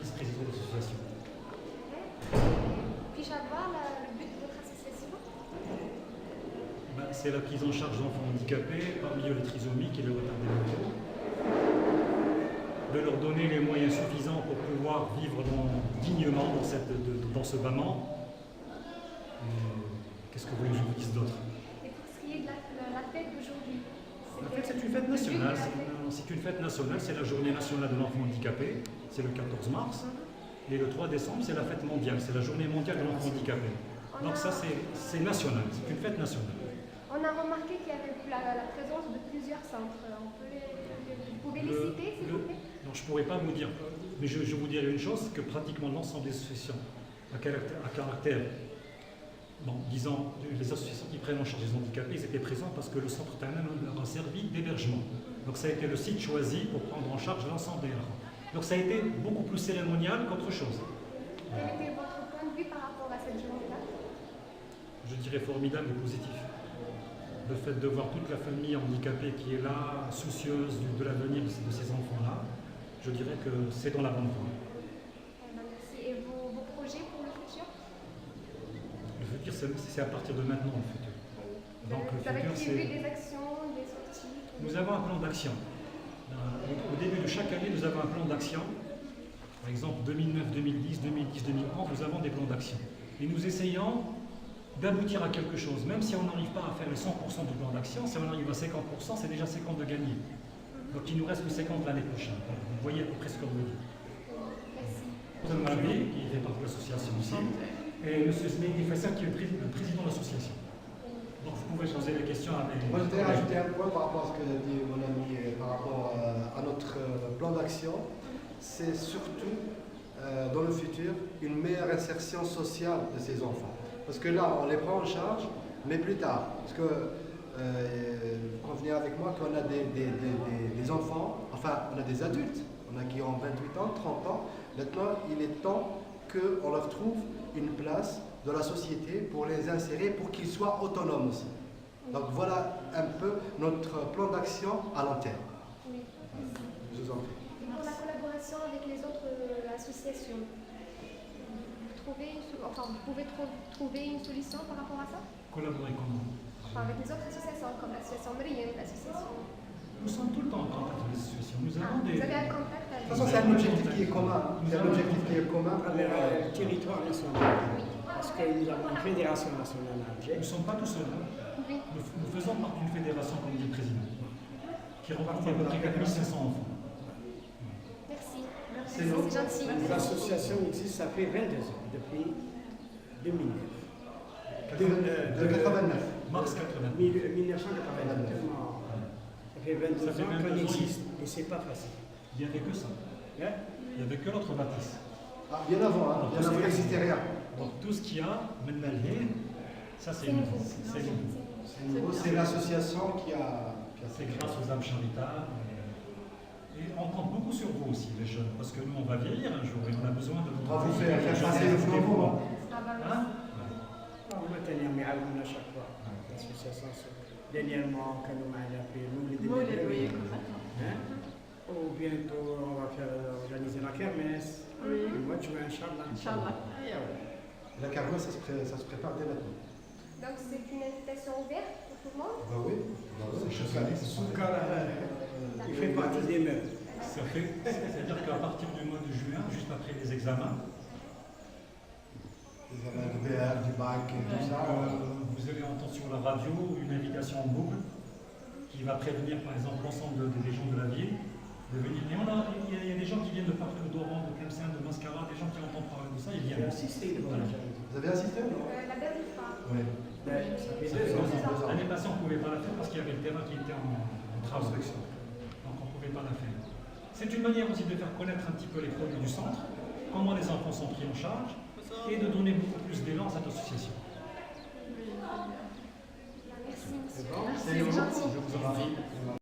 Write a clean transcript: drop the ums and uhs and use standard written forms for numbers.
vice-président de l'association. Puis-je avoir le but de votre association? Ben, c'est la prise en charge d'enfants handicapés, parmi eux les trisomiques et les retardés mentaux, de leur donner les moyens suffisants pour pouvoir vivre dignement dans ce bâment. Qu'est-ce que vous voulez que je vous dise d'autre? Et pour ce qui est de la fête d'aujourd'hui? En fait, c'est une fête nationale. C'est une fête nationale, c'est la journée nationale de l'enfant handicapé, c'est le 14 mars. Et le 3 décembre, c'est la fête mondiale, c'est la journée mondiale de l'enfant handicapé. Donc ça, c'est national, c'est une fête nationale. On a remarqué qu'il y avait la présence de plusieurs centres. Vous pouvez les citer, s'il vous plaît? Non, je ne pourrais pas vous dire, mais je vous dirais une chose, que pratiquement l'ensemble des associations à caractère, bon, disons, les associations qui prennent en charge les handicapés, ils étaient présents parce que le centre Tanan leur a servi d'hébergement. Donc ça a été le site choisi pour prendre en charge l'ensemble des enfants. Donc ça a été beaucoup plus cérémonial qu'autre chose. Quel était votre point de vue par rapport à cette journée-là? Je dirais formidable et positif. Le fait de voir toute la famille handicapée qui est là, soucieuse de l'avenir de ces enfants-là, je dirais que c'est dans la bonne voie. Merci. Et vos projets pour le futur? Le futur, c'est à partir de maintenant, le futur. Donc, Vous avez prévu des actions, des sorties? Nous avons un plan d'action. Au début de chaque année, nous avons un plan d'action. Par exemple, 2009, 2010, 2010, 2011, nous avons des plans d'action. Et nous essayons d'aboutir à quelque chose. Même si on n'arrive pas à faire les 100% du plan d'action, si on arrive à 50%, c'est déjà 50 de gagné. Donc il nous reste que 50 l'année prochaine. Vous voyez à peu près ce qu'on veut dire. Merci. Mme Malabi, qui fait partie de l'association aussi, et M. Smeidi Fasser, qui est le président de l'association. Donc vous pouvez poser des questions à mes... Moi, je voudrais rajouter un point par rapport à ce que dit mon ami par rapport à notre plan d'action. C'est surtout, dans le futur, une meilleure insertion sociale de ces enfants. Parce que là, on les prend en charge, mais plus tard. Parce que vous convenez avec moi qu'on a des enfants, enfin, on a des adultes, on a qui ont 28 ans, 30 ans. Maintenant, il est temps qu'on leur trouve une place dans la société pour les insérer, pour qu'ils soient autonomes aussi. Donc voilà un peu notre plan d'action à long terme. Oui. Je vous en prie. Pour la collaboration avec les autres associations, vous pouvez trouver une solution par rapport à ça? Collaborer comment? Enfin, avec les autres associations, comme l'association Mriem, l'association... Nous sommes tout le temps en contact avec les associations. Nous avons des... Vous avez un contact avec... De toute façon, c'est un objectif qui est commun. C'est un objectif qui est commun À travers le territoire national. Parce que nous avons une fédération nationale à Alger. Nous ne sommes pas tout seuls. Oui. Nous faisons partie d'une fédération, comme dit le président, qui regroupe à peu près 4500 enfants. Merci. C'est C'est gentil. L'association existe, ça fait 22 ans, depuis 2009. de 89. Mars 89. 1989. Ça fait 22 ans qu'on existe, et c'est pas facile. Il n'y avait que ça. Hein? Il n'y avait que notre bâtisse. Ah, bien avant, hein. Bien avant, il n'existait rien. Donc tout ce qu'il y a, maintenant, ça c'est nouveau. C'est nouveau. C'est l'association qui a C'est grâce aux âmes charitables. Et on compte beaucoup sur vous aussi, les jeunes, parce que nous, on va vieillir un jour et on a besoin de On va vous faire passer le flambeau. Hein? On va tenir mais à chaque fois. L'association, dernièrement, quand nous m'avons appelé, nous les délégués. Ou bientôt, on va organiser la kermesse. Le mois de juin, Inch'Allah. La cargo, ça se prépare dès maintenant. Donc c'est une invitation ouverte pour tout le monde? Bah oui, chaque année, c'est Soukar, il fait partie des meubles. C'est-à-dire qu'à partir du mois de juin, juste après les examens, des examens de BR, du bac et tout ça. vous allez entendre sur la radio une invitation en boucle qui va prévenir par exemple l'ensemble des gens de la ville de venir. Et il y a des gens qui viennent de partout, d'Oran, de Tlemcen, de Mascara, des gens qui entendent parler de ça, ils viennent. Vous avez assisté ou non? La dernière fois. Oui. Ça fait Ça fait 2 ans. 2 ans. L'année passée, on ne pouvait pas la faire parce qu'il y avait le terrain qui était en travaux. Donc on ne pouvait pas la faire. C'est une manière aussi de faire connaître un petit peu les produits du centre, comment les enfants sont pris en charge, et de donner beaucoup plus d'élan à cette association. Merci, monsieur. C'est gentil. Je vous en prie.